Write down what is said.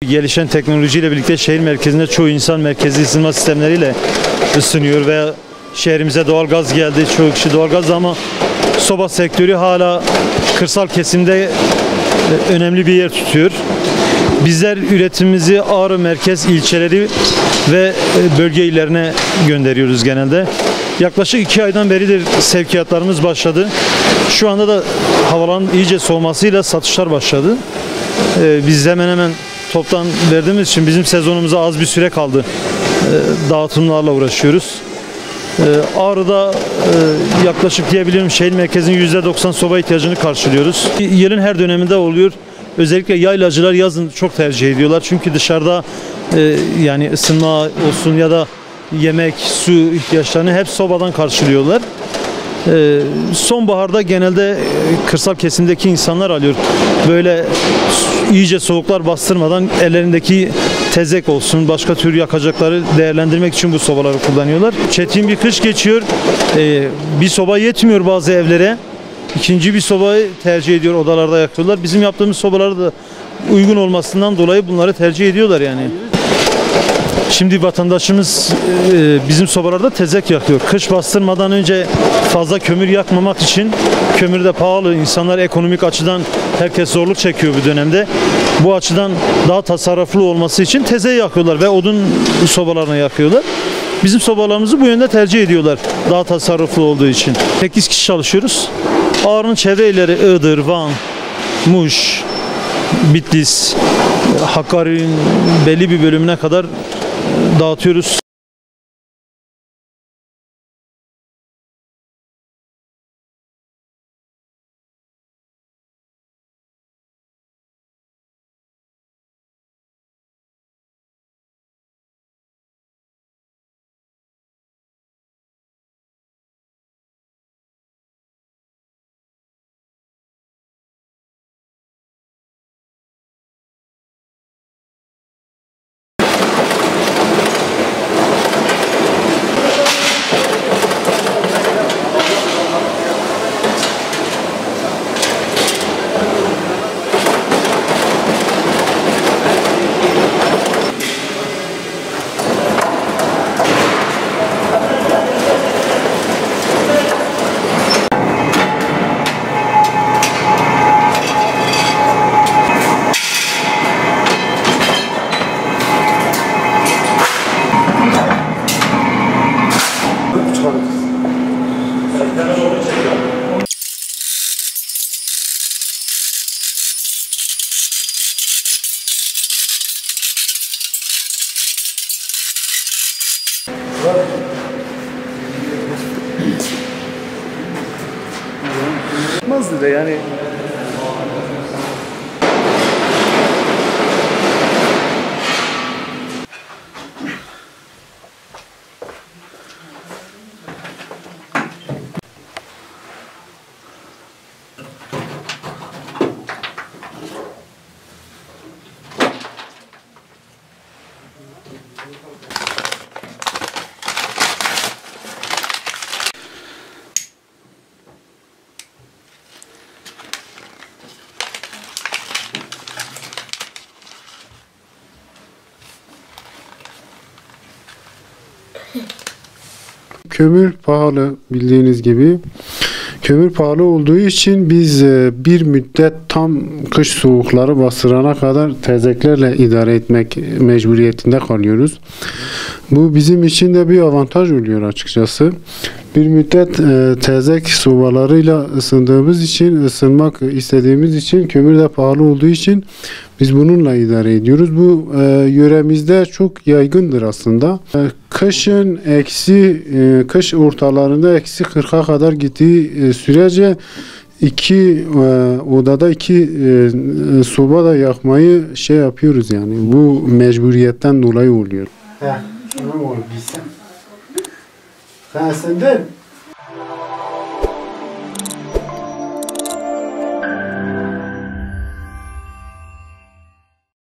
Gelişen teknolojiyle birlikte şehir merkezinde çoğu insan merkezi ısınma sistemleriyle ısınıyor veya şehrimize doğalgaz geldi. Çoğu kişi doğalgaz ama soba sektörü hala kırsal kesimde önemli bir yer tutuyor. Bizler üretimimizi Ağrı merkez ilçeleri ve bölge illerine gönderiyoruz genelde. Yaklaşık 2 aydan beridir sevkiyatlarımız başladı. Şu anda da havaların iyice soğumasıyla satışlar başladı. Biz hemen hemen toptan verdiğimiz için bizim sezonumuza az bir süre kaldı. Dağıtımlarla uğraşıyoruz. Ağrı'da yaklaşık diyebilirim şehir merkezinin %90 soba ihtiyacını karşılıyoruz. Yılın her döneminde oluyor. Özellikle yaylacılar yazın çok tercih ediyorlar. Çünkü dışarıda yani ısınma olsun ya da yemek, su ihtiyaçlarını hep sobadan karşılıyorlar. Sonbaharda genelde kırsal kesimdeki insanlar alıyor. Böyle iyice soğuklar bastırmadan ellerindeki tezek olsun, başka tür yakacakları değerlendirmek için bu sobaları kullanıyorlar. Çetin bir kış geçiyor. Bir soba yetmiyor bazı evlere. İkinci bir sobayı tercih ediyor, odalarda yakıyorlar. Bizim yaptığımız sobaları da uygun olmasından dolayı bunları tercih ediyorlar yani. Şimdi vatandaşımız bizim sobalarda tezek yakıyor. Kış bastırmadan önce fazla kömür yakmamak için, kömür de pahalı. İnsanlar ekonomik açıdan herkes zorluk çekiyor bu dönemde. Bu açıdan daha tasarruflu olması için teze yakıyorlar ve odun sobalarına yakıyorlar. Bizim sobalarımızı bu yönde tercih ediyorlar. Daha tasarruflu olduğu için. 8 kişi çalışıyoruz. Ağrı'nın çevre illeri Iğdır, Van, Muş, Bitlis, Hakkari'nin belli bir bölümüne kadar dağıtıyoruz. Olmazdı da yani. Kömür pahalı bildiğiniz gibi. Kömür pahalı olduğu için biz bir müddet tam kış soğukları bastırana kadar tezeklerle idare etmek mecburiyetinde kalıyoruz. Bu bizim için de bir avantaj oluyor açıkçası. Bir müddet tezek sobalarıyla ısındığımız için, ısınmak istediğimiz için, kömür de pahalı olduğu için biz bununla idare ediyoruz. Bu yöremizde çok yaygındır aslında. Kışın kış ortalarında eksi 40'a kadar gittiği sürece odada iki soba da yakmayı yapıyoruz yani. Bu mecburiyetten dolayı oluyor. Ha, şunu mu bilsem? Ha, senden